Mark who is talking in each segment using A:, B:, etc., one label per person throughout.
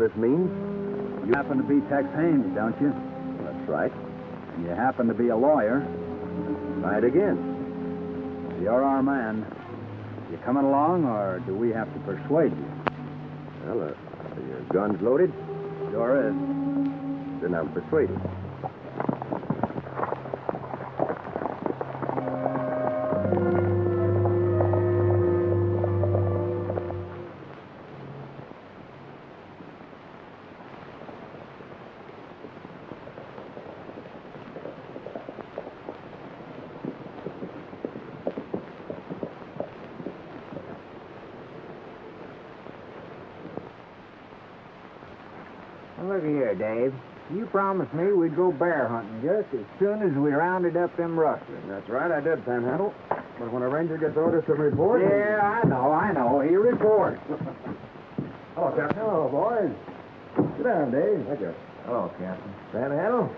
A: this means?
B: You happen to be Tex Haynes, don't you?
A: That's right.
B: And you happen to be a lawyer.
A: Try it again.
B: You're our man. You coming along, or do we have to persuade you?
A: Well, are your guns loaded?
B: Sure is.
A: Then I'm persuaded.
C: Look here, Dave. You promised me we'd go bear hunting just as soon as we rounded up them rustlers.
A: That's right, I did, Panhandle. But when a ranger gets orders to report...
C: Yeah, I know. He reports.
A: Hello, Captain.
C: Hello, boys.
A: Sit down, Dave. Thank you.
C: Hello, Captain.
A: Panhandle?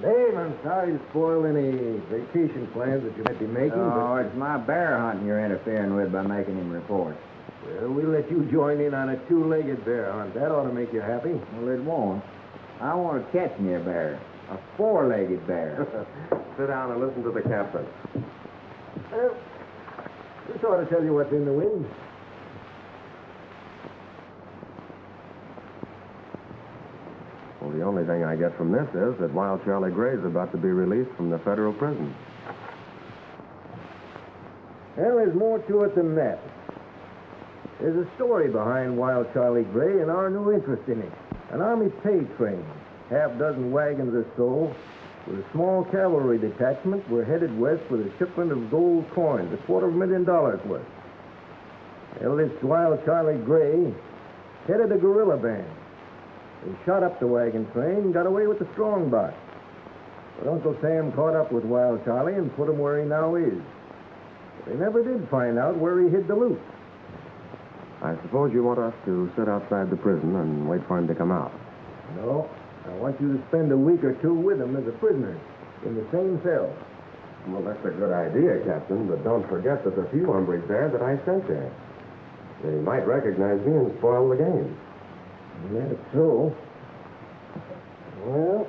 A: Dave, I'm sorry to spoil any vacation plans that you might be making,
C: Oh, it's my bear hunting you're interfering with by making him report.
A: Well, we'll let you join in on a two-legged bear hunt. That ought to make you happy.
C: Well, it won't. I want to catch me a bear. A four-legged bear.
A: Sit down and listen to the captain. Well, this ought to tell you what's in the wind. Well, the only thing I get from this is that Wild Charlie Gray's about to be released from the federal prison. Well, there's more to it than that. There's a story behind Wild Charlie Gray and our new interest in it. An Army pay train, half-dozen wagons or so, with a small cavalry detachment were headed west with a shipment of gold coins, $250,000 worth. Well, this Wild Charlie Gray headed a guerrilla band. They shot up the wagon train and got away with the strong box. But Uncle Sam caught up with Wild Charlie and put him where he now is. But they never did find out where he hid the loot. I suppose you want us to sit outside the prison and wait for him to come out. No. I want you to spend a week or two with him as a prisoner in the same cell. Well, that's a good idea, Captain, but don't forget there's a few hombres there that I sent there. They might recognize me and spoil the game. That's so. Well...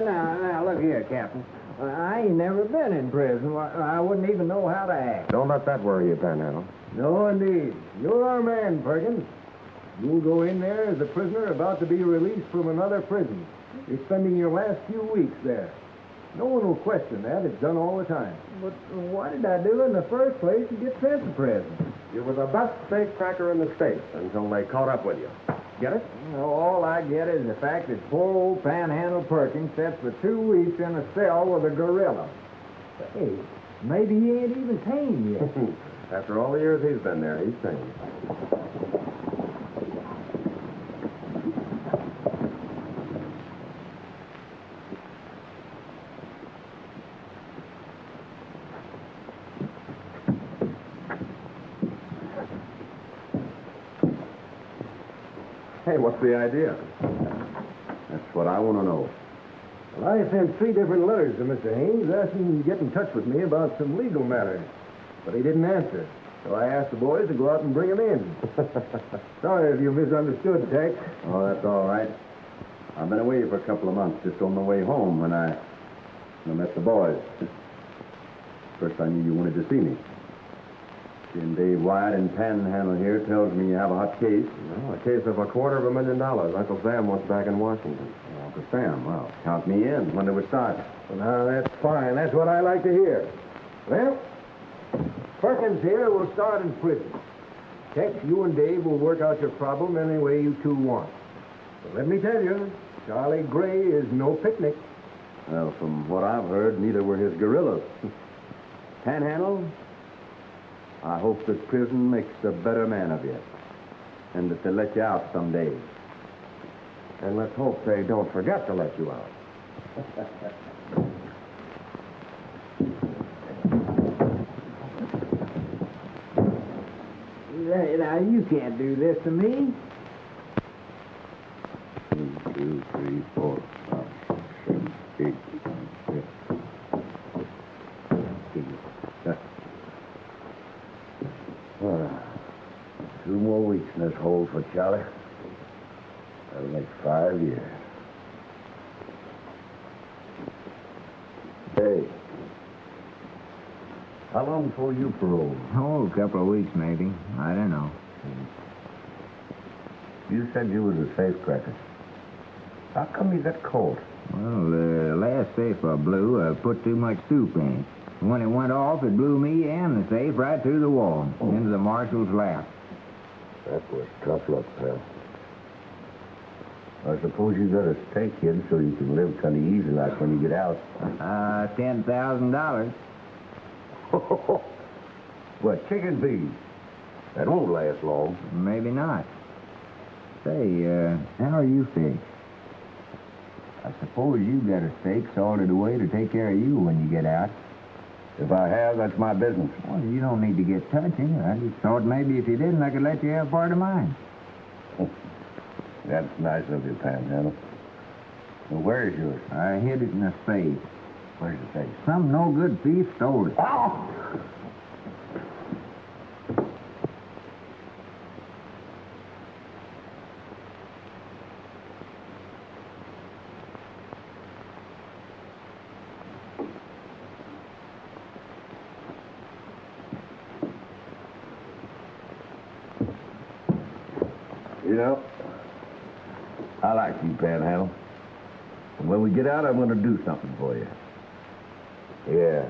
C: Now, look here, Captain. I ain't never been in prison. I wouldn't even know how to act.
A: Don't let that worry you, Panhandle.
C: No, indeed. You're our man, Perkins. You'll go in there as a prisoner about to be released from another prison. You're spending your last few weeks there. No one will question that. It's done all the time. But what did I do in the first place to get sent to prison?
A: You were the best safecracker in the state until they caught up with you. Get it?
C: All I get is the fact that poor old Panhandle Perkins sits for 2 weeks in a cell with a gorilla. Hey, maybe he ain't even tame yet.
A: After all the years he's been there, he's tame. Hey, what's the idea? That's what I want to know. Well, I sent 3 different letters to Mr. Haynes asking him to get in touch with me about some legal matters. But he didn't answer. So I asked the boys to go out and bring him in. Sorry if you misunderstood, Tex.
B: Oh, that's all right. I've been away for a couple of months, just on my way home when I met the boys. First I knew you wanted to see me. Seeing Dave Wyatt in Panhandle here tells me you have a hot case.
A: Well, a case of $250,000. Uncle Sam wants back in Washington.
B: Oh, Uncle Sam, well, count me in. When do we start?
A: Well, now, that's fine. That's what I like to hear. Well,
C: Perkins here will start in prison. Tex, you and Dave will work out your problem any way you two want. But let me tell you, Charlie Gray is no picnic.
B: Well, from what I've heard, neither were his gorillas. Panhandle, I hope that prison makes a better man of you, and that they let you out someday.
A: And let's hope they don't forget to let you out.
C: Now, you can't do this to me.
B: more weeks in this hole for Charlie. That'll make 5 years. Hey. How long before you parole?
D: Oh, a couple of weeks, maybe. I don't know.
B: You said you was a safecracker. How come you got caught?
D: Well, the last safe I blew, I put too much soup in it. When it went off, it blew me and the safe right through the wall, into the marshal's lap.
B: That was tough luck, pal. I suppose you got a stake in so you can live kind of easy like when you get out.
D: $10,000.
B: What, chicken feed? That won't last long.
D: Maybe not. Say, how are you fixed? I suppose you got a stake sorted away to take care of you when you get out.
B: If I have, that's my business.
D: Well, you don't need to get touching. I just thought maybe if you didn't, I could let you have part of mine.
B: That's nice of you, Panhandle. Well, where is yours?
D: I hid it in a safe.
B: Where's the safe?
D: Some no-good thief stole it.
B: Oh! You know, I like you, Panhandle. And when we get out, I'm going to do something for you. Yeah.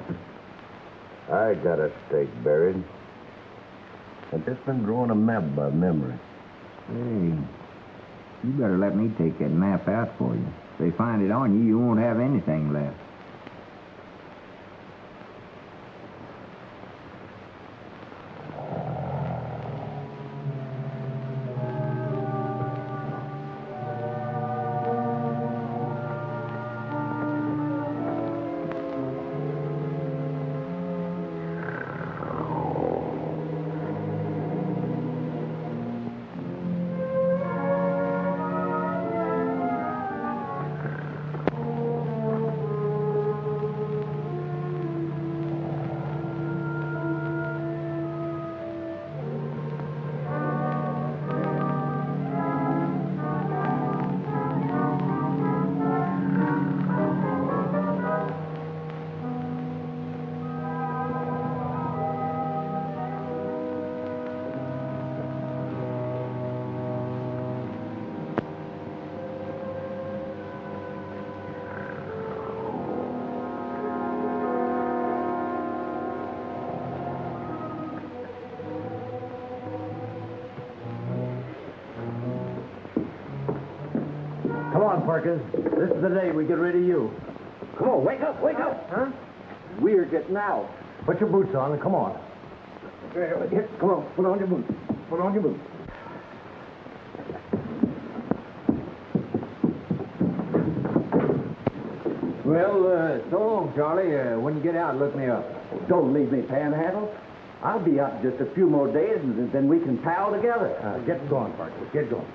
B: I got a stake buried. I've just been drawing a map by memory.
D: Hey, you better let me take that map out for you. If they find it on you, you won't have anything left.
A: Come on, Perkins. This is the day we get rid of you.
C: Come on, wake up, wake up.
A: Huh?
C: We're getting out.
A: Put your boots on and come on.
C: Here, come on, put on your boots. Put on your boots.
A: Well, so long, Charlie. When you get out, look me up.
C: Don't leave me, Panhandle. I'll be out in just a few more days, and then we can pal together.
A: Get going, Perkins. Get going.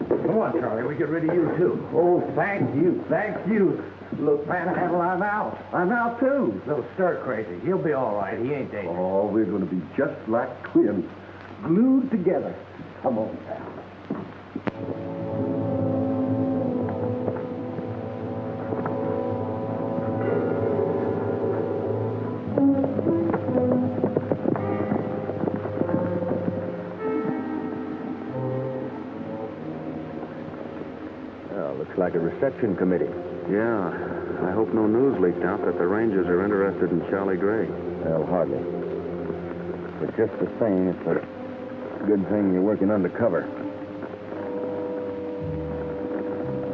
A: Come on, Charlie. We get rid of you, too.
C: Oh, thank you, thank you. Look, Panhandle, I'm out. I'm out, too.
A: Little stir crazy. He'll be all right. He ain't dangerous.
C: Oh, we're going to be just like twins, glued together. Come on, pal.
B: Looks like a reception committee.
E: Yeah, I hope no news leaked out that the Rangers are interested in Charlie Gray.
B: Well, hardly. But just the same, it's a good thing you're working undercover.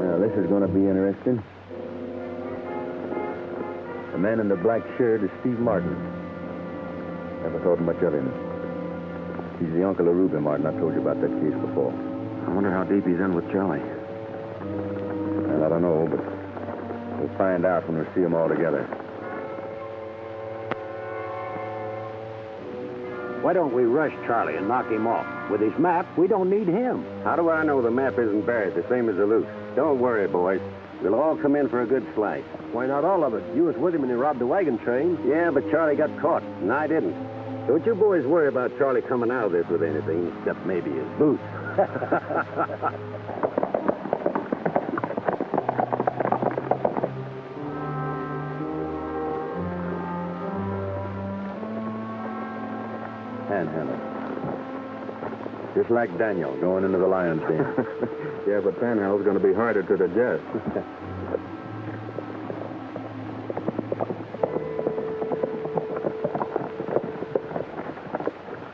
B: Now, this is going to be interesting. The man in the black shirt is Steve Martin. Never thought much of him. He's the uncle of Ruby Martin. I've told you about that case before.
E: I wonder how deep he's in with Charlie.
B: Well, I don't know, but we'll find out when we see them all together.
F: Why don't we rush Charlie and knock him off? With his map, we don't need him.
E: How do I know the map isn't buried the same as the loot?
F: Don't worry, boys. We'll all come in for a good slice.
G: Why not all of it? You was with him when he robbed the wagon train.
F: Yeah, but Charlie got caught, and I didn't. Don't you boys worry about Charlie coming out of this with anything, except maybe his boots.
E: Panhandle. Just like Daniel going into the lion's den. Yeah, but Panhandle's going to be harder to digest.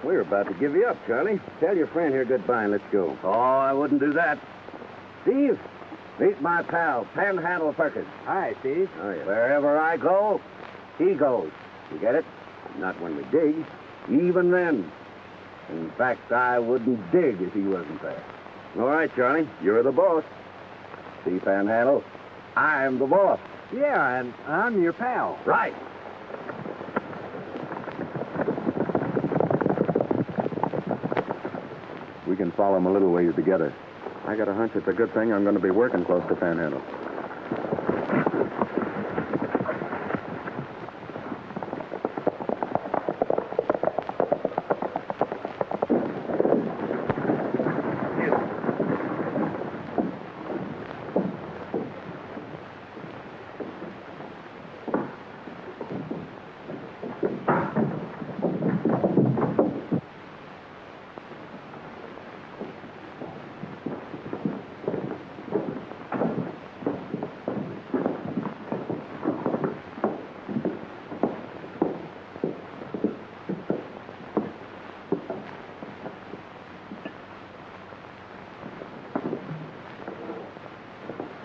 F: We're about to give you up, Charlie. Tell your friend here goodbye and let's go.
G: Oh, I wouldn't do that.
F: Steve, meet my pal, Panhandle Perkins.
G: Hi, Steve.
F: Oh, yeah. Wherever I go, he goes. You get it? Not when we dig. Even then. In fact, I wouldn't dig if he wasn't there. All right, Charlie, you're the boss. See, Panhandle, I'm the boss.
G: Yeah, and I'm your pal.
F: Right.
E: We can follow him a little ways together. I got a hunch it's a good thing I'm going to be working close to Panhandle.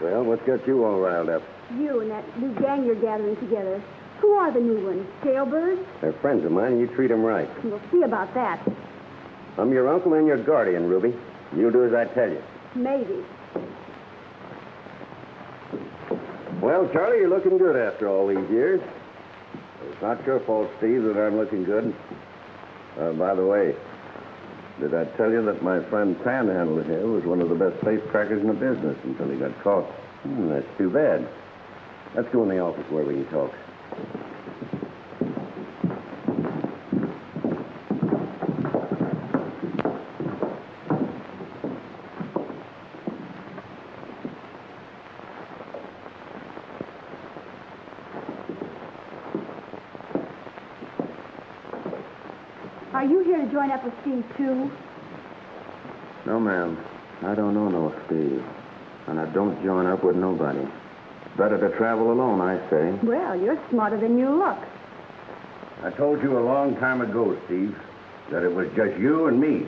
F: Well, what's got you all riled up?
H: You and that new gang you're gathering together. Who are the new ones? Jailbirds?
F: They're friends of mine, and you treat them right.
H: We'll see about that.
F: I'm your uncle and your guardian, Ruby. You do as I tell you.
H: Maybe.
F: Well, Charlie, you're looking good after all these years. It's not your fault, Steve, that I'm looking good. By the way, did I tell you that my friend Panhandle here was one of the best safecrackers in the business until he got caught? That's too bad. Let's go in the office where we can talk.
H: Are you here to join up with Steve, too?
E: No, ma'am. I don't know no Steve. And I don't join up with nobody. Better to travel alone, I say.
H: Well, you're smarter than you look.
F: I told you a long time ago, Steve, that it was just you and me.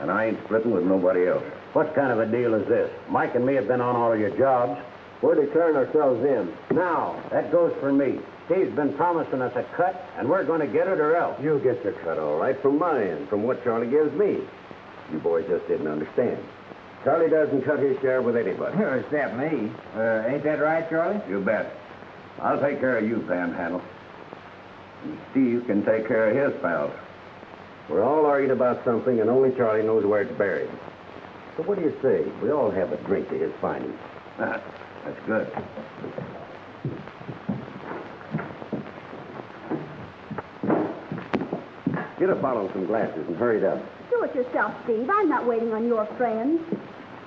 F: And I ain't splitting with nobody else.
G: What kind of a deal is this? Mike and me have been on all of your jobs.
F: We're declaring ourselves in.
G: Now, that goes for me. Steve's been promising us a cut, and we're going to get it or else.
F: You'll get your cut all right from my end, from what Charlie gives me. You boys just didn't understand. Charlie doesn't cut his share with anybody.
D: Except me. Ain't that right, Charlie?
F: You bet. I'll take care of you, Panhandle. And Steve can take care of his pals. We're all arguing about something, and only Charlie knows where it's buried. So what do you say? We all have a drink to his finding. That's good. Get a bottle and some glasses and hurry it up.
H: Do it yourself, Steve. I'm not waiting on your friends.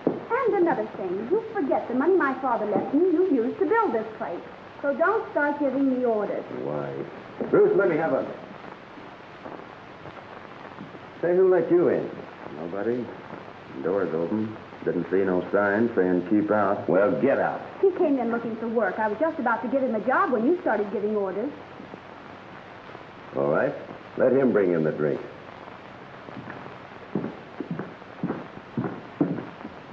H: And another thing, you forget the money my father left me you used to build this place. So don't start giving me orders.
F: Why? Bruce, let me have a... Say, who let you in?
E: Nobody. Door's open. Didn't see no sign saying keep out.
F: Well, get out.
H: He came in looking for work. I was just about to give him a job when you started giving orders.
F: All right. Let him bring in the drink.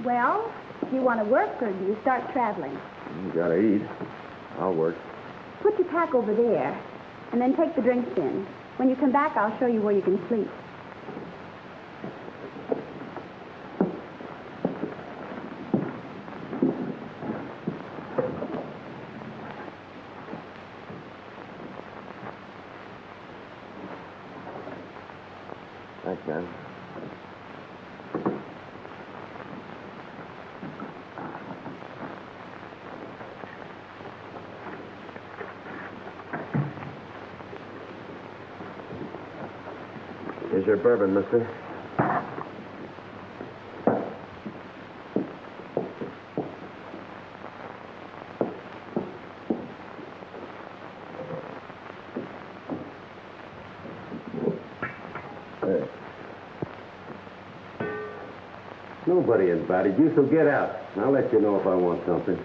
H: Well, do you want to work or do you start traveling?
E: You gotta eat. I'll work.
H: Put your pack over there and then take the drinks in. When you come back, I'll show you where you can sleep.
E: Thanks, man. Here's your bourbon, mister.
F: Nobody invited you, so get out. I'll let you know if I want something.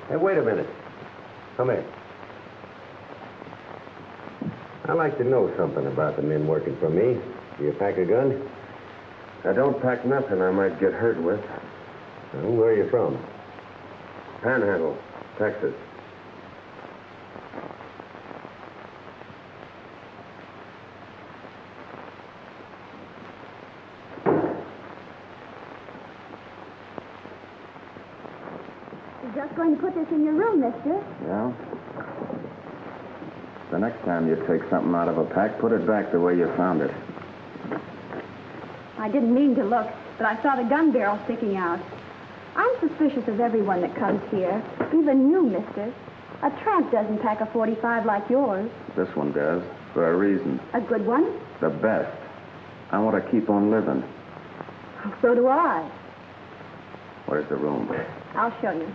F: Hey, wait a minute. Come here. I'd like to know something about the men working for me. Do you pack a gun?
E: I don't pack nothing I might get hurt with.
F: Well, where are you from?
E: Panhandle, Texas.
H: You're just going to put this in your room, mister.
E: Yeah? The next time you take something out of a pack, put it back the way you found it.
H: I didn't mean to look, but I saw the gun barrel sticking out. I'm suspicious of everyone that comes here, even you, mister. A tramp doesn't pack a 45 like yours.
E: This one does, for a reason.
H: A good one?
E: The best. I want to keep on living.
H: So do I.
E: Where's the room?
H: I'll show you.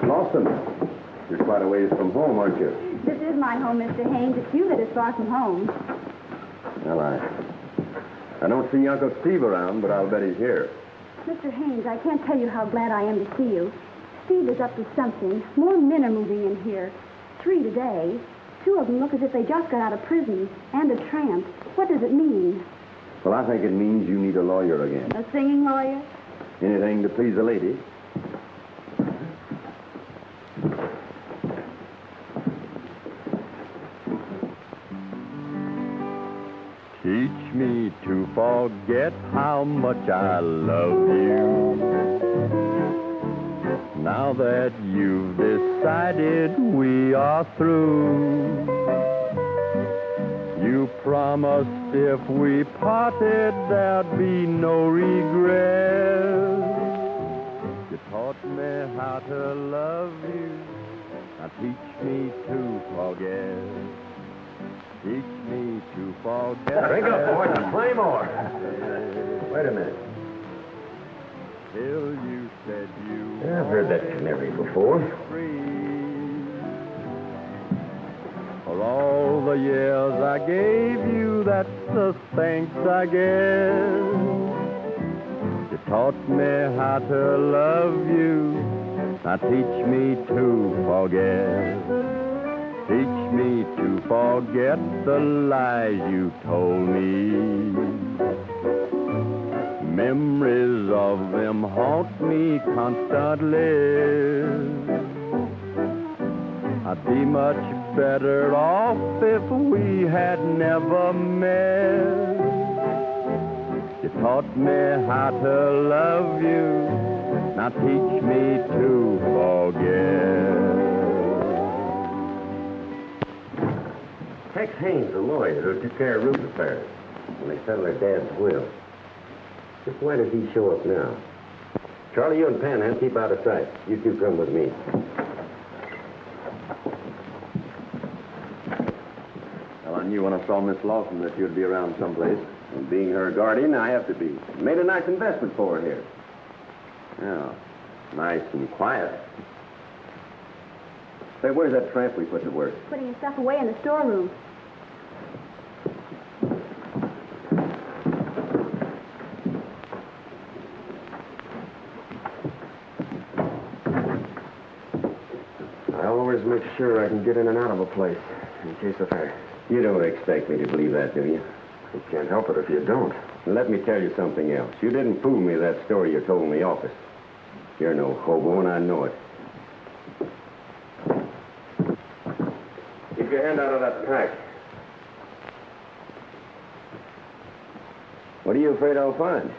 F: Lawson, you're quite a ways from home, aren't you?
H: This is my home, Mr. Haynes. It's you that is far from home.
F: Well, I don't see Uncle Steve around, but I'll bet he's here.
H: Mr. Haynes, I can't tell you how glad I am to see you. Steve is up to something. More men are moving in here. 3 today. 2 of them look as if they just got out of prison. And a tramp. What does it mean?
F: Well, I think it means you need a lawyer again.
H: A singing lawyer?
F: Anything to please a lady.
I: Teach me to forget how much I love you. Now that you've decided we are through, you promised if we parted there'd be no regret. You taught me how to love you. Now teach me to forget. Teach me to forget.
F: Drink up, boys, and play more. Wait a minute.
I: Till you said you
F: Yeah, I've heard that canary before.
I: free. For all the years I gave you, that's the thanks I guess. You taught me how to love you. Now teach me to forget. Teach me to forget the lies you told me. Memories of them haunt me constantly. I'd be much better off if we had never met. You taught me how to love you. Now teach me to forget.
F: Tex Haynes, the lawyer who took care of Ruth's affairs when they settled her dad's will. Just why does he show up now? Charlie, you and Panhandle keep out of sight. You two come with me.
E: Well, I knew when I saw Miss Lawson that you'd be around someplace.
F: And being her guardian, I have to be. Made a nice investment for her here.
E: Yeah, nice and quiet.
F: Say, where's that tramp we put to work?
H: Putting his stuff away in the storeroom.
E: I always make sure I can get in and out of a place in case of fire.
F: You don't expect me to believe that, do you?
E: You can't help it if you don't.
F: Let me tell you something else. You didn't fool me that story you told in the office. You're no hobo, and I know it.
E: Keep your hand out of that pack.
F: What are you afraid I'll find?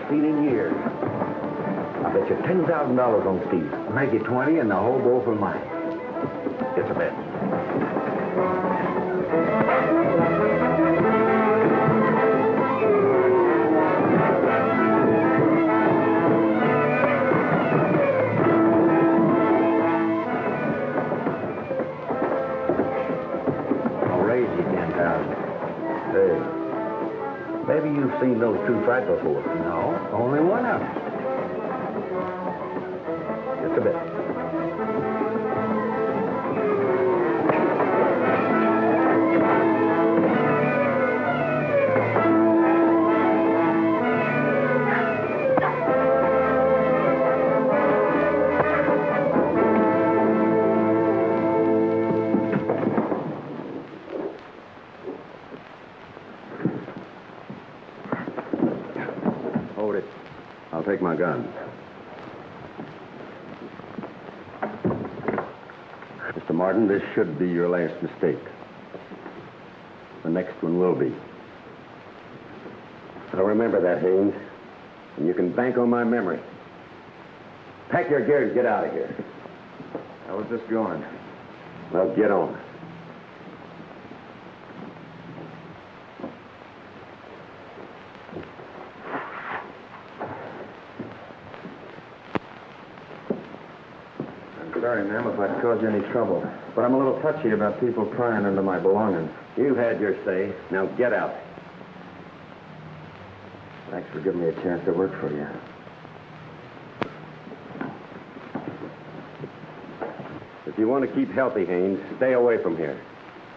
G: Seen in years. I bet you $10,000 on Steve. Make it 20 and the whole bowl for mine. It's a bet. I'll raise you 10,000. Hey. Maybe you've seen those two fight before. No, only one of them. Just a bit.
F: I'll take my gun. Mr. Martin, this should be your last mistake. The next one will be. I'll remember that, Haynes. And you can bank on my memory. Pack your gear and get out of here.
E: I was just going.
F: Well, get on.
E: Sorry, ma'am, if I've caused you any trouble. But I'm a little touchy about people prying into my belongings.
F: You've had your say. Now get out.
E: Thanks for giving me a chance to work for you.
F: If you want to keep healthy, Haynes, stay away from here.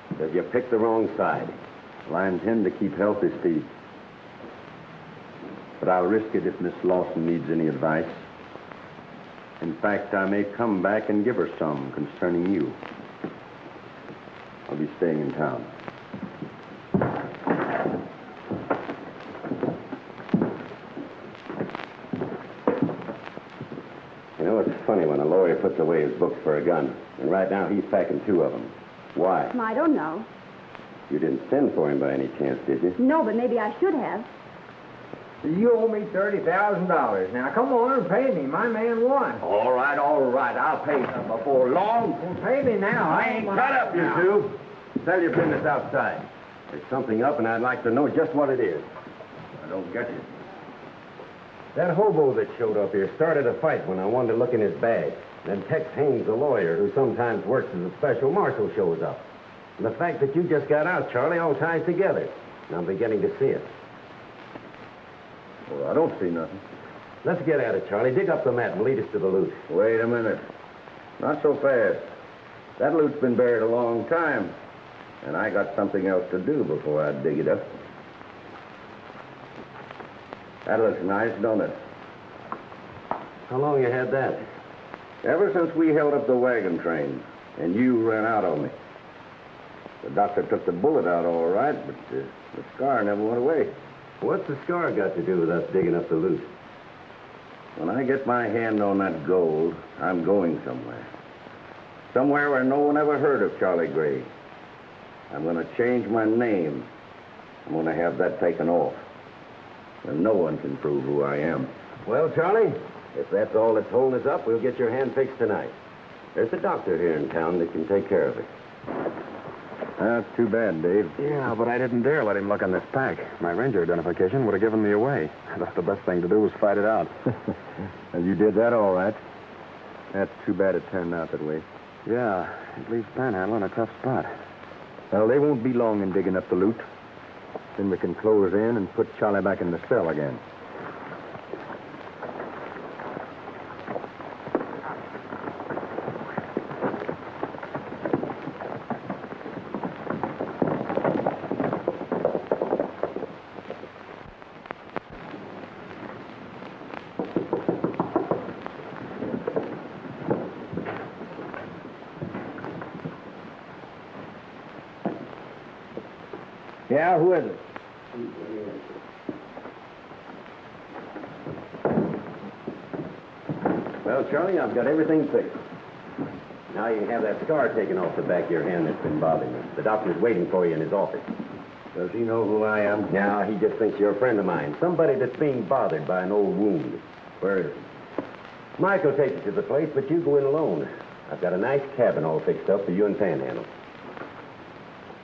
F: Because you picked the wrong side. Well, I intend to keep healthy, Steve. But I'll risk it if Miss Lawson needs any advice. In fact, I may come back and give her some concerning you. I'll be staying in town. You know, it's funny when a lawyer puts away his books for a gun. And right now, he's packing 2 of them. Why?
H: I don't know.
F: You didn't send for him by any chance, did you?
H: No, but maybe I should have.
C: You owe me $30,000. Now, come on and pay me. My man won.
G: All right. I'll pay you before long.
C: Well, pay me now.
G: I ain't
F: Shut up, you two. Tell your business outside. There's something up, and I'd like to know just what it is. I don't get you. That hobo that showed up here started a fight when I wanted to look in his bag. Then Tex Haynes, the lawyer, who sometimes works as a special marshal, shows up. And the fact that you just got out, Charlie, all ties together. And I'm beginning to see it.
E: Well, I don't see nothing.
F: Let's get at it, Charlie. Dig up the map and lead us to the loot.
E: Wait a minute. Not so fast. That loot's been buried a long time. And I got something else to do before I dig it up. That looks nice, don't it?
F: How long you had that?
E: Ever since we held up the wagon train, and you ran out on me. The doctor took the bullet out all right, but the scar never went away.
F: What's the scar got to do with us digging up the loot?
E: When I get my hand on that gold, I'm going somewhere. Somewhere where no one ever heard of Charlie Gray. I'm going to change my name. I'm going to have that taken off. And no one can prove who I am.
F: Well, Charlie, if that's all that's holding us up, we'll get your hand fixed tonight. There's a doctor here in town that can take care of it.
E: That's too bad, Dave.
J: Yeah, but I didn't dare let him look on this pack. My ranger identification would have given me away. The best thing to do was fight it out.
E: And you did that all right. That's too bad it turned out that way.
J: Yeah, it leaves Panhandle in a tough spot.
E: Well, they won't be long in digging up the loot. Then we can close in and put Charlie back in the cell again.
A: Yeah, who is it?
G: Well, Charlie, I've got everything fixed. Now you can have that scar taken off the back of your hand that's been bothering you. The doctor's waiting for you in his office.
F: Does he know who I am?
G: Now, he just thinks you're a friend of mine. Somebody that's being bothered by an old wound. Where is he? Mike will take you to the place, but you go in alone. I've got a nice cabin all fixed up for you and Panhandle.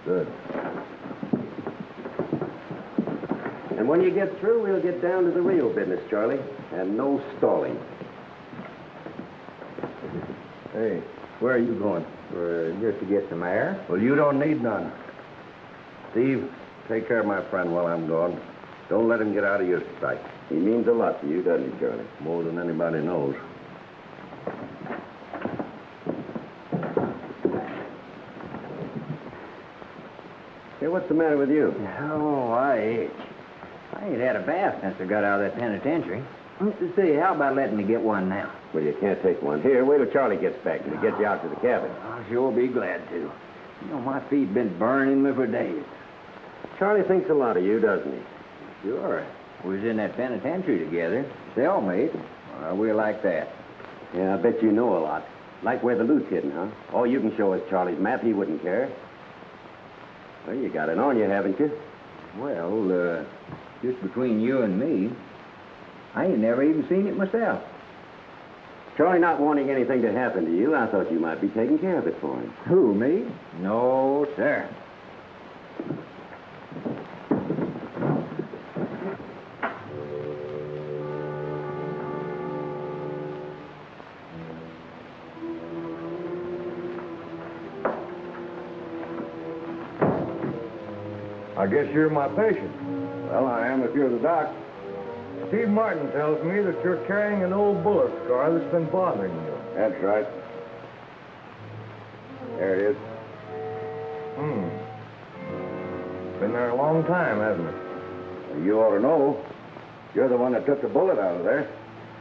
F: Good.
G: And when you get through, we'll get down to the real business, Charlie. And no stalling.
A: Hey, where are you going? Just to get some air?
F: Well, you don't need none. Steve, take care of my friend while I'm gone. Don't let him get out of your sight.
E: He means a lot to you, doesn't he, Charlie?
F: More than anybody knows.
G: Hey, what's the matter with you?
D: Oh, I itch. I ain't had a bath since I got out of that penitentiary. Say, how about letting me get one now?
G: Well, you can't take one. Here, wait till Charlie gets back and he'll get you out to the cabin.
D: I'll sure be glad to. You know, my feet been burning me for days.
G: Charlie thinks a lot of you, doesn't he?
D: Sure. We was in that penitentiary together. Cellmate. We're like that.
G: Yeah, I bet you know a lot. Like where the loot's hidden, huh? All you can show us Charlie's map. He wouldn't care. Well, you got it on you, haven't you?
D: Well, just between you and me, I ain't never even seen it myself.
G: Charlie not wanting anything to happen to you, I thought you might be taking care of it for him.
D: Who, me? No, sir.
C: I guess you're my patient.
F: Well, I am if you're the doc.
C: Steve Martin tells me that you're carrying an old bullet scar that's been bothering you.
F: That's right. There it is.
C: Been there a long time, hasn't it?
F: You ought to know. You're the one that took the bullet out of there.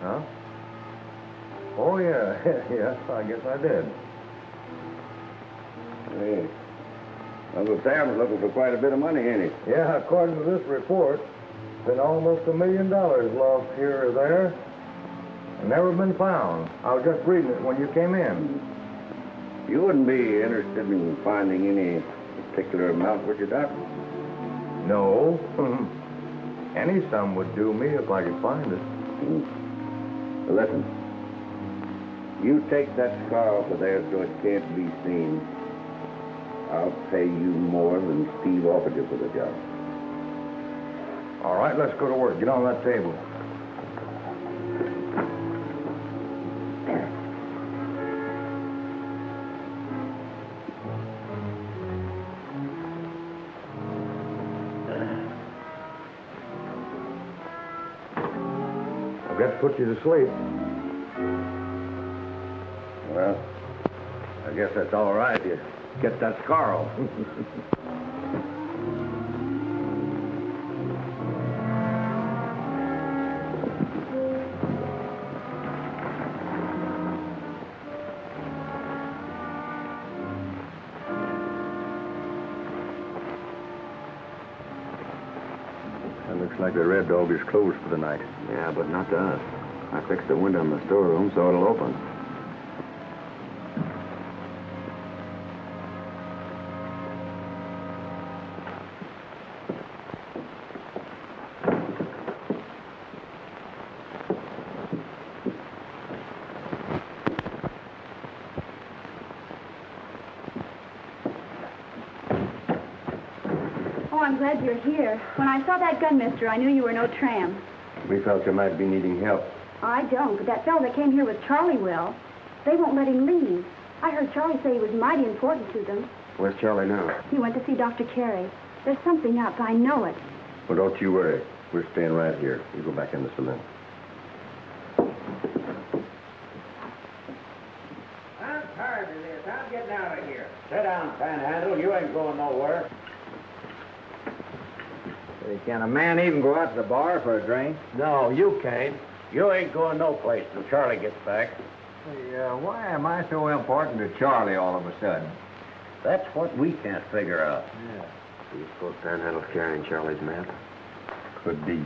C: Huh? Oh, yeah. Yes, I guess I did.
F: Hey. Uncle Sam's looking for quite a bit of money, ain't he?
C: Yeah, according to this report, been almost $1 million lost here or there and never been found. I was just reading it when you came in.
F: You wouldn't be interested in finding any particular amount, would you, Doc?
C: No. Any sum would do me if I could find it.
F: Well, listen. You take that scar off of there so it can't be seen. I'll pay you more than Steve offered you for the job.
C: All right, let's go to work. Get on that table. I've got to put you to sleep.
F: Well, I guess that's all right. You get that scar off.
J: It looks like the Red Dog is closed for the night.
G: Yeah, but not to us. I fixed the window in the storeroom so it'll open.
H: Oh, I'm glad you're here. When I saw that gun, mister, I knew you were no tramp.
F: We felt you might be needing help.
H: I don't, but that fellow that came here with Charlie will. They won't let him leave. I heard Charlie say he was mighty important to them.
F: Where's Charlie now?
H: He went to see Dr. Carey. There's something up. I know it.
F: Well, don't you worry. We're staying right here. You go back in the cement.
G: I'm tired of this. I'm getting out of here. Sit down, Panhandle. You ain't going nowhere.
D: Can a man even go out to the bar for a drink?
E: No, you can't. You ain't going no place till Charlie gets back.
D: Hey, why am I so important to Charlie all of a sudden?
E: That's what we can't figure out.
G: Do you suppose Panhandle's carrying Charlie's map?
B: Could be.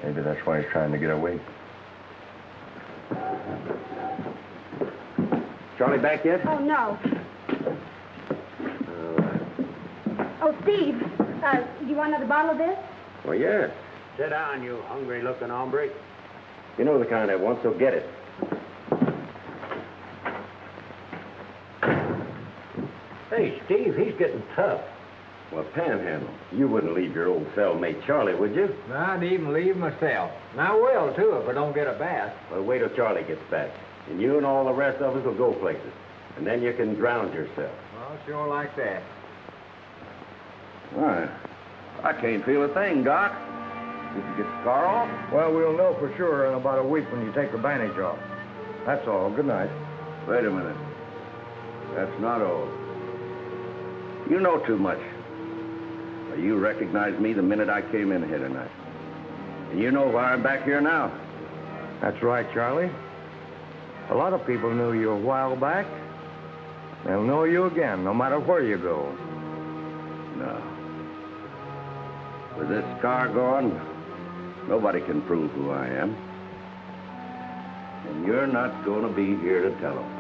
B: Maybe that's why he's trying to get away.
G: Charlie back yet?
H: Oh, no.
G: All right.
H: Oh, Steve, do you want another bottle of this?
G: Well, yes.
K: Sit down, you hungry-looking hombre.
G: You know the kind I want, so get it.
K: Hey, Steve, he's getting tough.
G: Well, Panhandle, you wouldn't leave your old cellmate Charlie, would you?
C: I'd even leave myself. And I will, too, if I don't get a bath.
G: Well, wait till Charlie gets back. And you and all the rest of us will go places. And then you can drown yourself.
C: Well, sure like that.
E: Why, I can't feel a thing, Doc. Did you get the car off?
A: Well, we'll know for sure in about a week when you take the bandage off. That's all. Good night.
E: Wait a minute. That's not all. You know too much. Well, you recognized me the minute I came in here tonight. And you know why I'm back here now.
A: That's right, Charlie. A lot of people knew you a while back. They'll know you again, no matter where you go.
E: No. With this car gone, nobody can prove who I am. And you're not going to be here to tell them.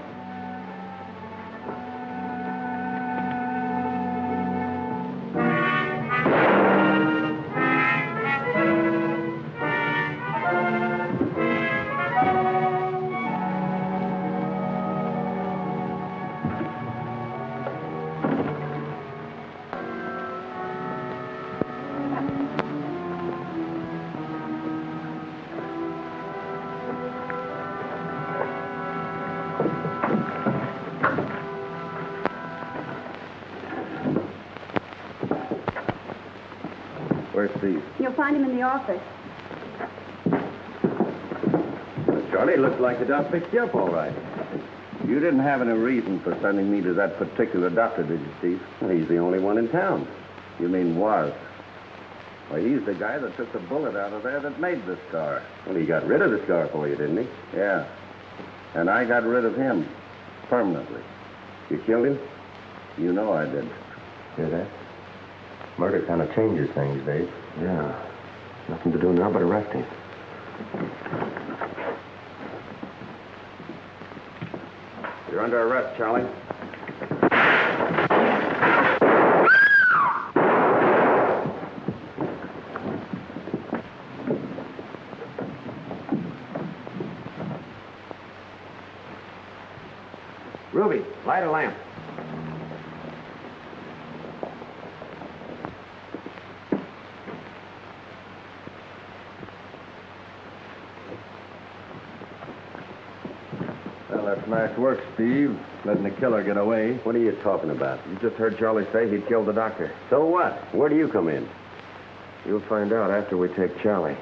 E: Where's Steve?
H: You'll find him in the office.
E: Well, Charlie, it looks like the doc picked you up all right. You didn't have any reason for sending me to that particular doctor, did you, Steve?
G: Well, he's the only one in town.
E: You mean was? Well, he's the guy that took the bullet out of there that made the scar.
G: Well, he got rid of the scar for you, didn't he?
E: Yeah. And I got rid of him. Permanently.
G: You killed him?
E: You know I did.
G: Hear that? Murder kind of changes things, Dave.
J: Yeah. Nothing to do now but arrest him.
G: You're under arrest, Charlie. Ruby, light a lamp.
E: Well, that's nice work, Steve. Letting the killer get away.
G: What are you talking about?
J: You just heard Charlie say he'd killed the doctor.
G: So what? Where do you come in?
J: You'll find out after we take Charlie.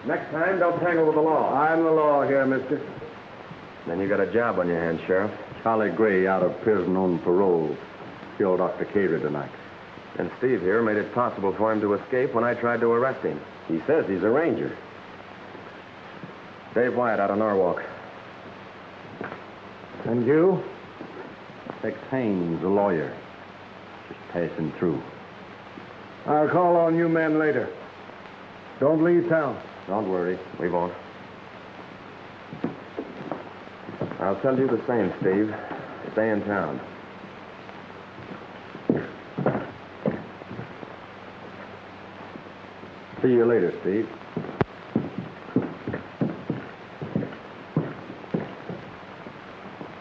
J: Next time, don't tangle with the law.
A: I'm the law here, mister.
J: Then you got a job on your hands, Sheriff.
B: Charlie Gray out of prison on parole. Killed Dr. Cater tonight.
J: And Steve here made it possible for him to escape when I tried to arrest him.
G: He says he's a ranger.
J: Dave Wyatt out of Norwalk.
B: And you? Tex Haynes, a lawyer. Just passing through.
A: I'll call on you men later. Don't leave town.
J: Don't worry, we won't. I'll tell you the same, Steve. Stay in town.
B: See you later, Steve.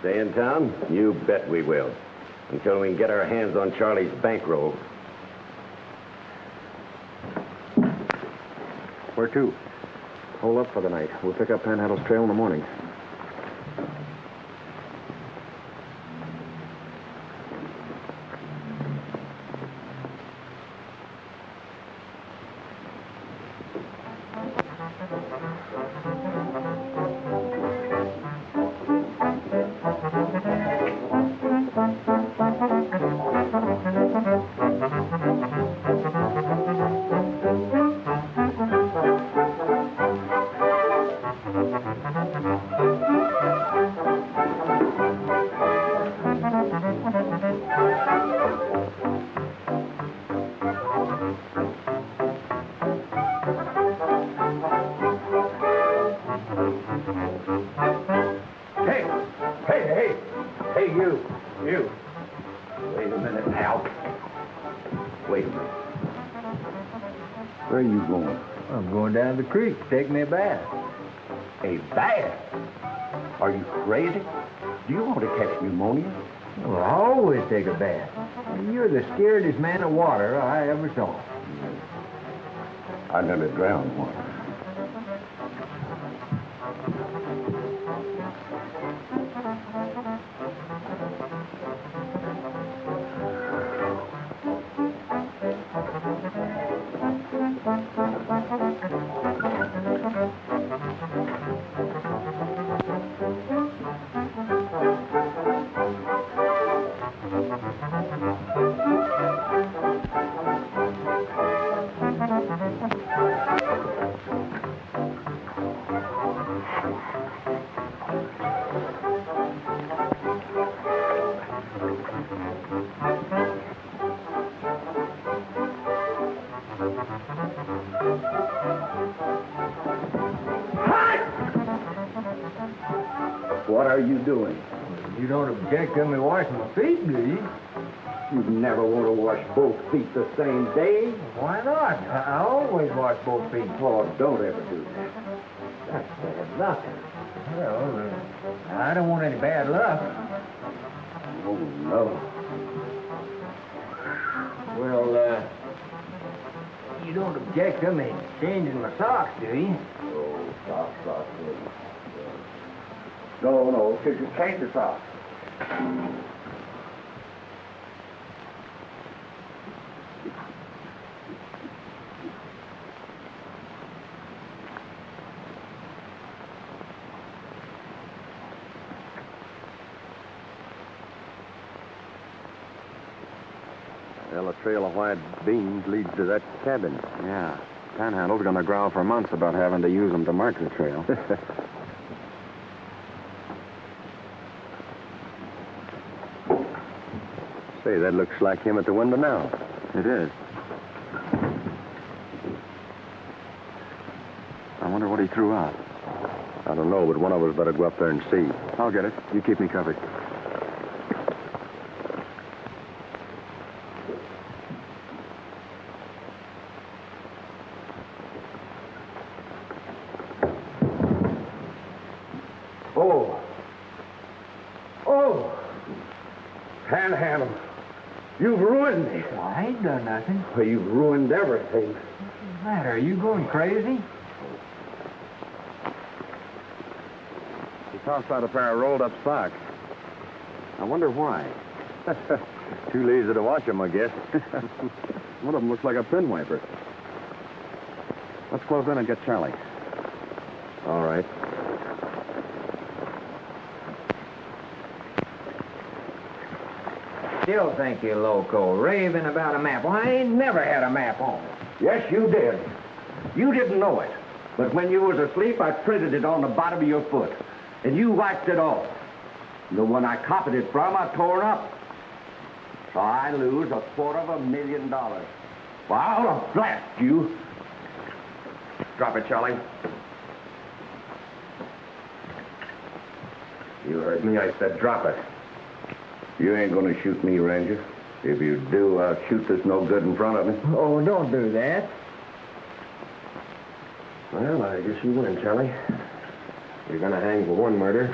G: Dave? Stay in town? You bet we will. Until we can get our hands on Charlie's bankroll.
J: Where to? Hold up for the night. We'll pick up Panhandle's trail in the morning.
E: You. Wait a minute now. Wait a minute. Where are you going?
A: I'm going down to the creek to take me a bath.
E: A bath? Are you crazy? Do you want to catch pneumonia?
A: Well, I always take a bath. You're the scaredest man of water I ever saw.
E: I never drowned once. What are you doing?
A: You don't object to me washing my feet, do you?
E: You'd never want to wash both feet the same day.
A: Why not? I always wash both feet.
E: Oh, don't ever do that. That's bad luck.
A: Well, I don't want any bad luck.
E: Oh, no.
A: Well, you don't object to me changing my socks, do you?
E: Oh, socks. No, because you change the socks.
J: Well, a trail of white beans leads to that cabin. Yeah. Panhandle's gonna growl for months about having to use them to mark the trail.
B: Say, that looks like him at the window now.
J: It is. I wonder what he threw out.
B: I don't know, but one of us better go up there and see.
J: I'll get it. You keep me covered.
E: Panhandle, you've ruined me.
A: Well, I ain't done nothing.
E: Well, you've ruined everything.
A: What's the matter? Are you going crazy?
J: He tossed out a pair of rolled-up socks. I wonder why.
B: Too lazy to wash them, I guess.
J: One of them looks like a pin wiper. Let's close in and get Charlie.
B: All right.
A: Still think you're loco, raving about a map. Well, I ain't never had a map on.
E: Yes, you did. You didn't know it. But when you was asleep, I printed it on the bottom of your foot. And you wiped it off. The one I copied it from, I tore up. So I lose $250,000. Well, I ought to blast you.
J: Drop it, Charlie.
E: You heard me. I said drop it. You ain't going to shoot me, Ranger. If you do, I'll shoot this no good in front of me.
A: Oh, don't do that.
J: Well, I guess you win, Charlie. You're gonna hang for one murder.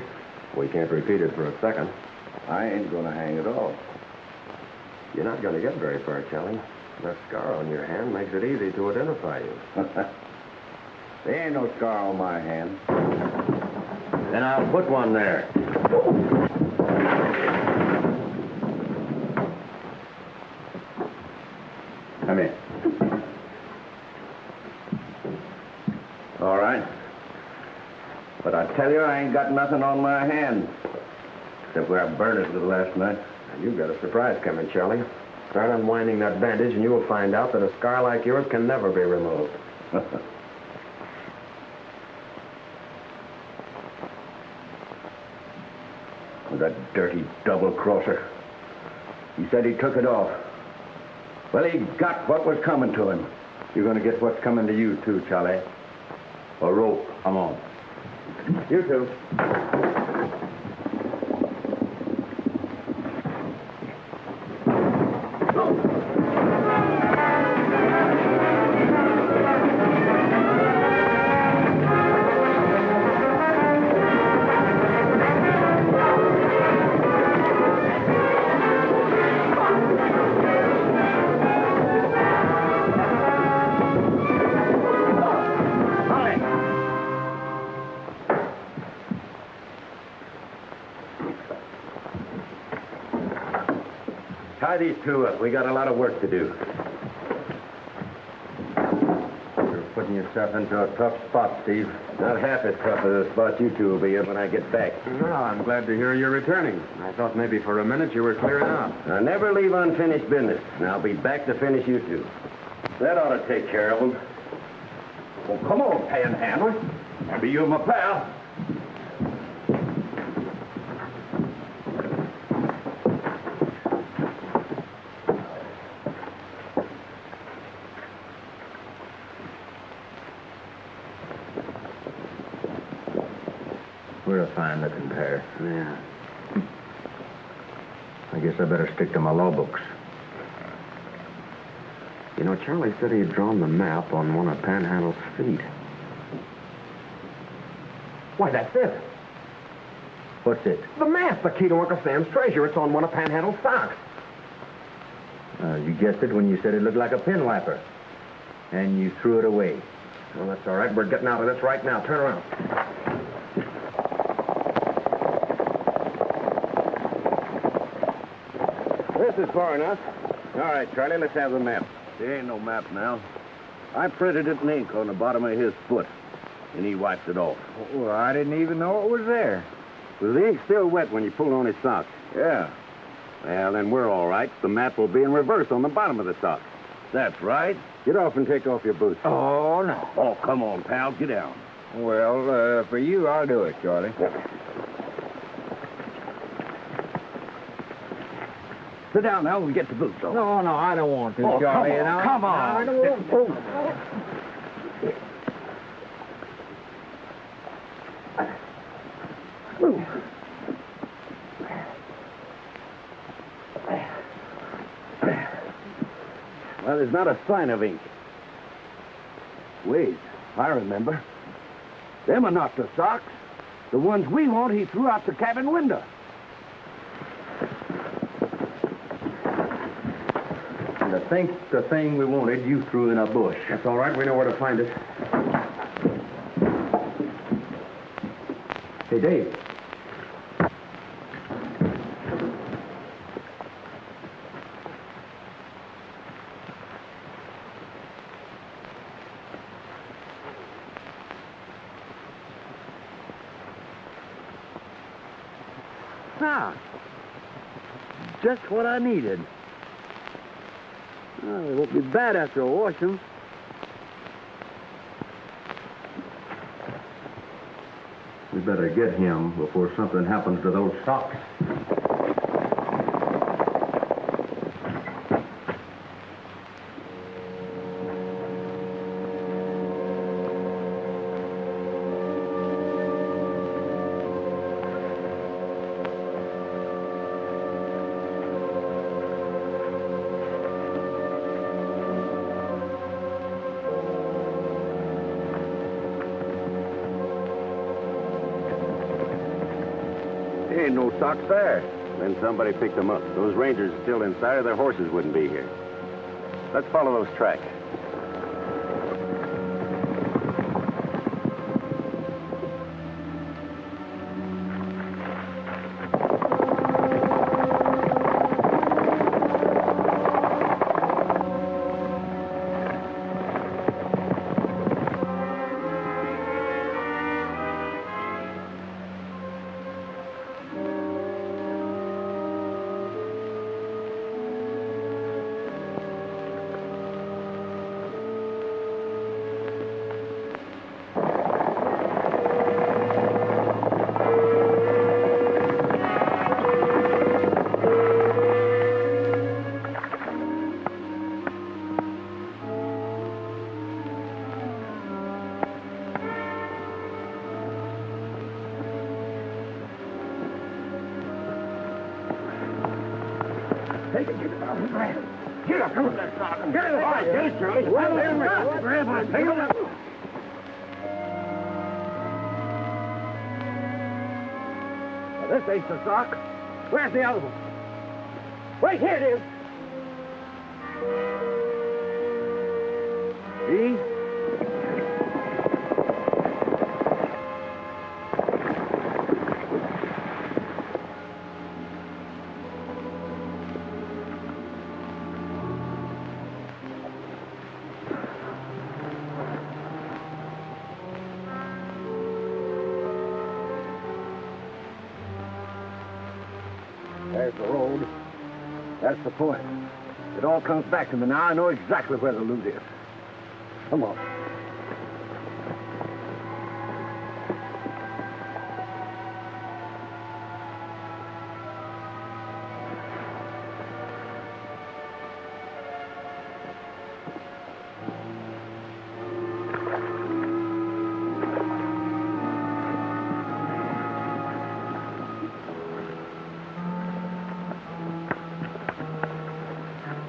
G: We can't repeat it for a second.
E: I ain't gonna hang at all.
G: You're not going to get very far, Charlie. That scar on your hand makes it easy to identify you.
E: There ain't no scar on my hand.
G: Then I'll put one there. Come here.
E: All right. But I tell you, I ain't got nothing on my hand. Except where I burned it last night.
G: You've got a surprise coming, Charlie. Start unwinding that bandage, and you will find out that a scar like yours can never be removed.
E: That dirty double-crosser. He said he took it off. Well, he got what was coming to him.
G: You're going to get what's coming to you, too, Charlie.
E: A rope. Come on.
G: You too. Tie these two up. We got a lot of work to do. You're putting yourself into a tough spot, Steve. Not half as tough as the spot you two will be in when I get back.
J: Well, I'm glad to hear you're returning. I thought maybe for a minute you were clearing out.
G: I never leave unfinished business, and I'll be back to finish you two. That ought to take care of them.
E: Well, come on, panhandler. Maybe you're my pal.
D: We're a fine-looking pair.
G: Yeah.
D: I guess I better stick to my law books.
J: You know, Charlie said he'd drawn the map on one of Panhandle's feet.
G: Why, that's it.
D: What's it?
G: The map, the key to Uncle Sam's treasure. It's on one of Panhandle's socks.
D: You guessed it when you said it looked like a pin lapper. And you threw it away.
G: Well, that's all right. We're getting out of this right now. Turn around.
E: This is far enough. All right, Charlie, let's have the map. There ain't no map now. I printed it in ink on the bottom of his foot, and he wiped it off.
D: Well, I didn't even know it was there.
E: Was the ink still wet when you pulled on his sock? Yeah. Well, then we're all right. The map will be in reverse on the bottom of the sock. That's right. Get off and take off your boots.
D: Oh, no.
E: Oh, come on, pal. Get down.
D: Well, for you, I'll do it, Charlie.
E: Sit down now. We'll get the boots off.
D: No, I don't want to,
E: Oh,
D: Charlie.
E: come on.
D: I don't want to.
E: Well, there's not a sign of ink. Wait, I remember. Them are not the socks. The ones we want, he threw out the cabin window.
D: And I think the thing we wanted, you threw in a bush.
J: That's all right. We know where to find it.
D: Hey, Dave.
E: Ah, just what I needed. Oh, it won't be bad after I wash them.
B: We better get him before something happens to those socks.
E: There ain't no socks there.
G: Then somebody picked them up. Those rangers are still inside or their horses wouldn't be here. Let's follow those tracks.
K: Get up, come on, that sock. Get it, all right, get it, Charlie. Grab on, take it up. This ain't the sock. Where's the other one? Wait, here it is. See? There's the road. That's the point. It all comes back to me now. I know exactly where the loot is. Come on.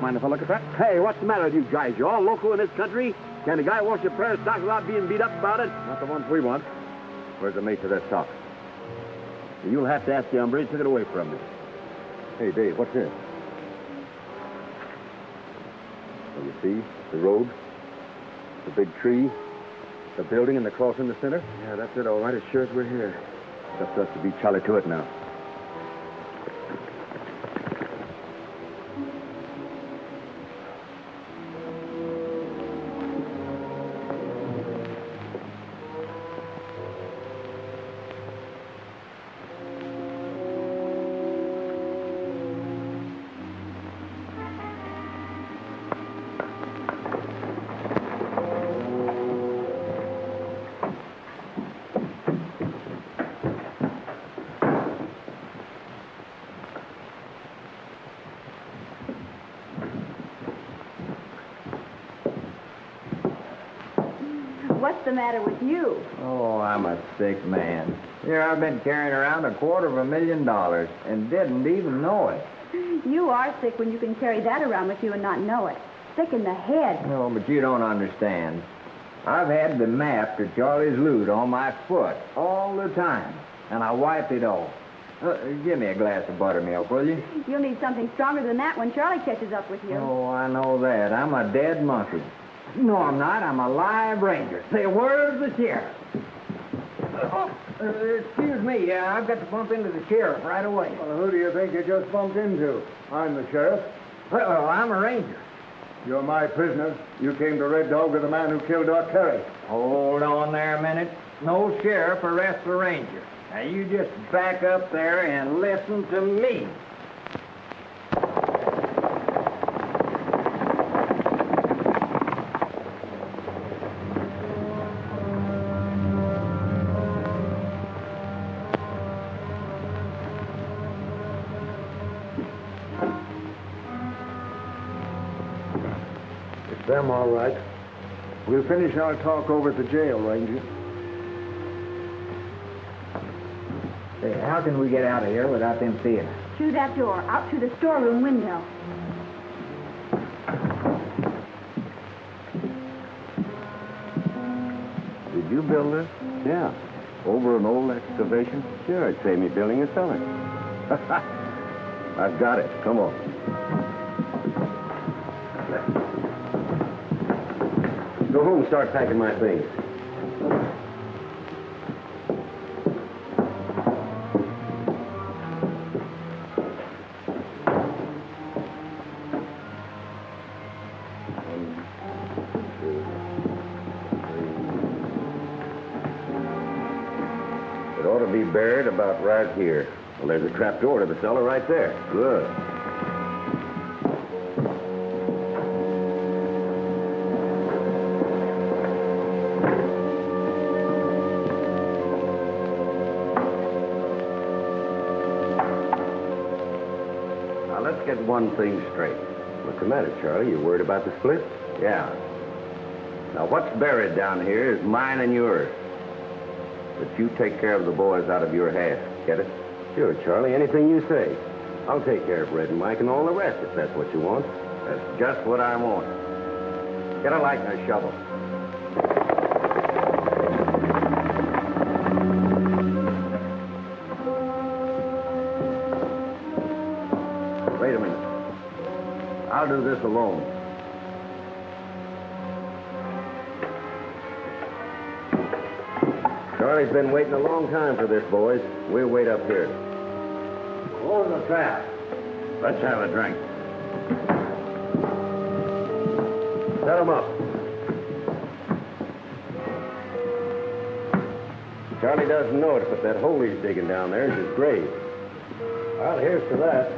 K: Mind if I look at that? Hey, what's the matter with you guys? You all local in this country? Can a guy wash a pair of socks without being beat up about it?
B: Not the ones we want. Where's the mate to that sock?
G: You'll have to ask the hombre who took it away from me.
B: Hey, Dave, what's this? Well, you see, the road, the big tree, the building, and the cross in the center?
E: Yeah, that's it, all right. As sure as we're here.
B: It's up to us to beat Charlie to it now.
H: What's the matter with you?
D: Oh, I'm a sick man. Here I've been carrying around $250,000 and didn't even know it.
H: You are sick when you can carry that around with you and not know it. Sick in the head.
D: No, but you don't understand. I've had the map to Charlie's loot on my foot all the time, and I wiped it off. Give me a glass of buttermilk, will you?
H: You'll need something stronger than that when Charlie catches up with you.
D: Oh, I know that. I'm a dead monkey. No, I'm not. I'm a live ranger. Say, where's the sheriff? Excuse me. I've got to bump into the sheriff right away.
C: Well, who do you think you just bumped into? I'm the sheriff.
D: Well, I'm a ranger.
C: You're my prisoner. You came to Red Dog with the man who killed Doc Terry.
D: Hold on there a minute. No sheriff arrests a ranger. Now, you just back up there and listen to me.
C: It's them, all right. We'll finish our talk over at the jail, Ranger.
D: Say, how can we get out of here without them seeing us?
H: Through that door, out through the storeroom window.
E: Did you build this?
B: Yeah.
F: Over an old excavation?
G: Sure, it'd save me building a cellar.
F: I've got it. Come on.
G: Go home and start packing my things.
F: It ought to be buried about right here.
G: Well, there's a trap door to the cellar right there.
F: Good. Now, let's get one thing straight.
G: What's the matter, Charlie? You worried about the split?
F: Yeah. Now, what's buried down here is mine and yours. But you take care of the boys out of your half. Get it?
G: Sure, Charlie. Anything you say. I'll take care of Red and Mike and all the rest if that's what you want.
F: That's just what I want. Get a light and a shovel. Wait a minute. I'll do this alone.
G: Charlie's been waiting a long time for this, boys. We'll wait up here.
F: Close the trap. Let's have a drink.
G: Set 'em up. Charlie doesn't know it, but that hole he's digging down there is his grave.
F: Well, here's to that.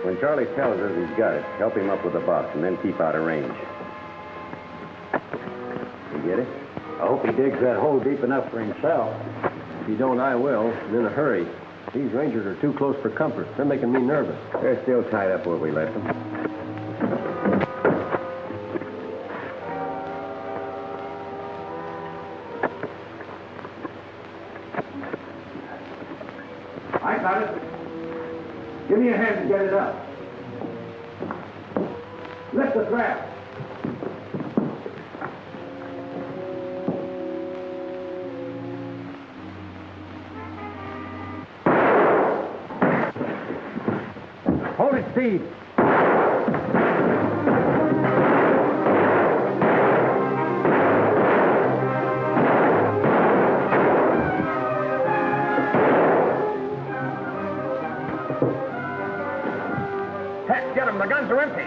G: When Charlie tells us he's got it, help him up with the box and then keep out of range. You get it?
K: I hope he digs that hole deep enough for himself. If he don't, I will, and in a hurry. These rangers are too close for comfort. They're making me nervous.
G: They're still tied up where we left them.
K: I got it. Give me a hand to get it up. Lift the trap. Hold it, Steve. Heck, get him. The guns are empty.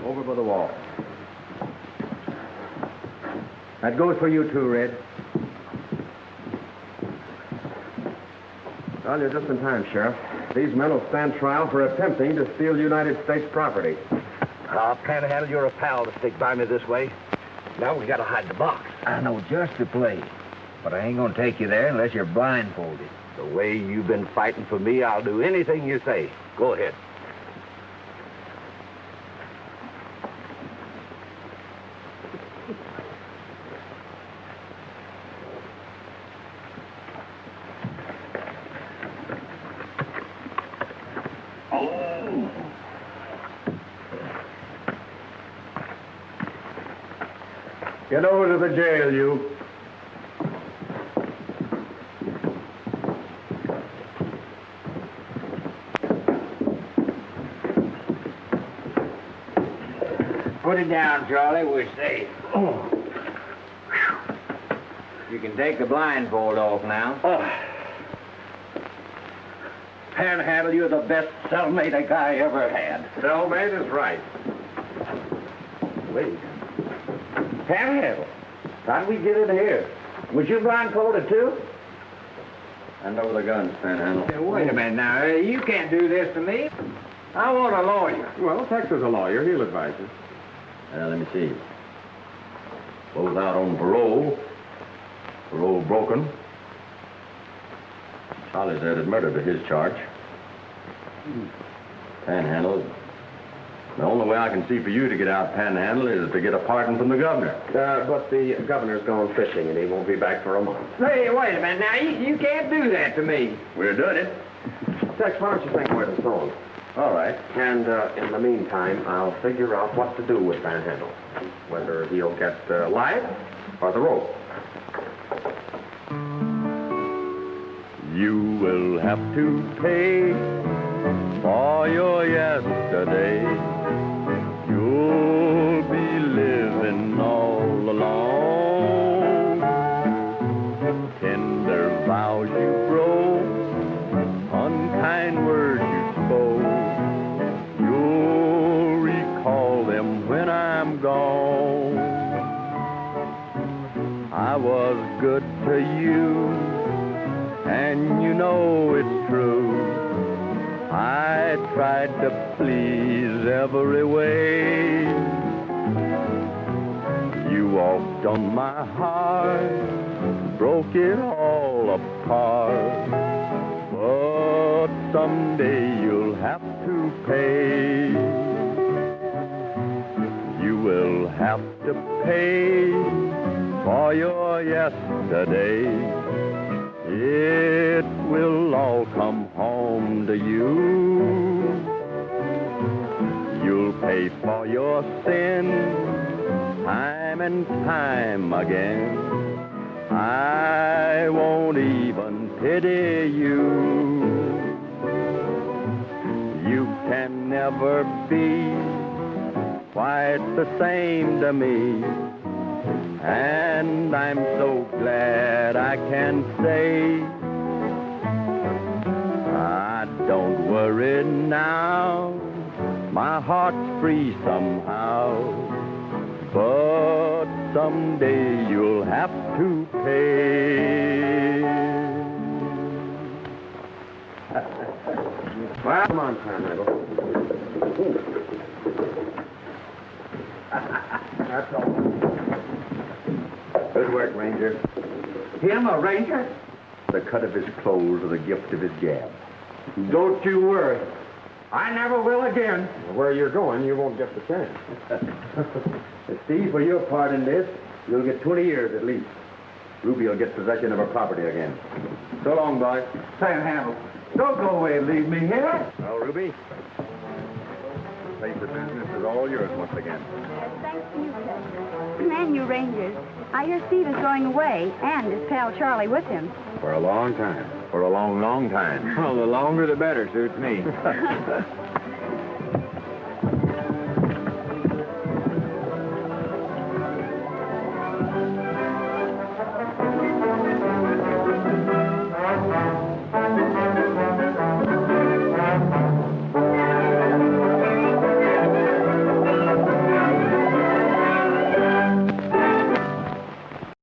G: Over the wall. That goes for you too, Red. Well, you're just in time, Sheriff. These men will stand trial for attempting to steal United States property.
K: Panhandle, you're a pal to stick by me this way. Now we gotta hide the box.
D: I know just the place, but I ain't gonna take you there unless you're blindfolded.
K: The way you've been fighting for me, I'll do anything you say. Go ahead.
C: Get over to the jail, you.
D: Put it down, Charlie. We're safe. You can take the blindfold off now.
K: Panhandle, you're the best cellmate a guy ever had.
J: Cellmate is right.
K: Wait. Panhandle, how'd we get in here? Was you blindfolded too?
J: Hand over the guns, Panhandle.
D: Hey, wait a minute now. You can't do this to me. I want a lawyer.
J: Well, Tex is a lawyer. He'll advise you.
B: Let me see. Both out on parole. Parole broken. Charlie's added murder to his charge. Panhandle. The only way I can see for you to get out, Panhandle, is to get a pardon from the governor.
J: But the governor's gone fishing, and he won't be back for a month.
D: Hey, wait a minute now. You can't do that to me.
B: We're doing it.
J: Tex, why don't you think where to throw him?
B: All right.
J: And in the meantime, I'll figure out what to do with Panhandle. Whether he'll get life or the rope.
I: You will have to pay for your yesterday. You'll be living all alone. Tender vows you broke, unkind words you spoke. You'll recall them when I'm gone. I was good to you, and you know it's true. I tried to please every way. You walked on my heart, broke it all apart. But someday you'll have to pay. You will have to pay for your yesterday. It will all come home to you. You'll pay for your sin time and time again. I won't even pity you. You can never be quite the same to me. And I'm so glad I can say I don't worry now. My heart's free somehow. But someday you'll have to pay.
J: Well, come on, Panhandle. That's all.
B: Good work, Ranger.
K: Him, a ranger?
B: The cut of his clothes or the gift of his gab.
K: Don't you worry. I never will again.
J: Where you're going, you won't get the chance.
B: Steve, for your part in this, you'll get 20 years at least. Ruby will get possession of her property again. So long, boy.
K: Panhandle, don't go away and leave me here.
J: Well, Ruby, the place of business is all yours once again.
H: Yes, thanks to you, Tex. And you Rangers. I hear Steve is going away, and his pal Charlie with him.
J: For a long time.
B: For a long, long time.
D: Well, the longer the better, suits me.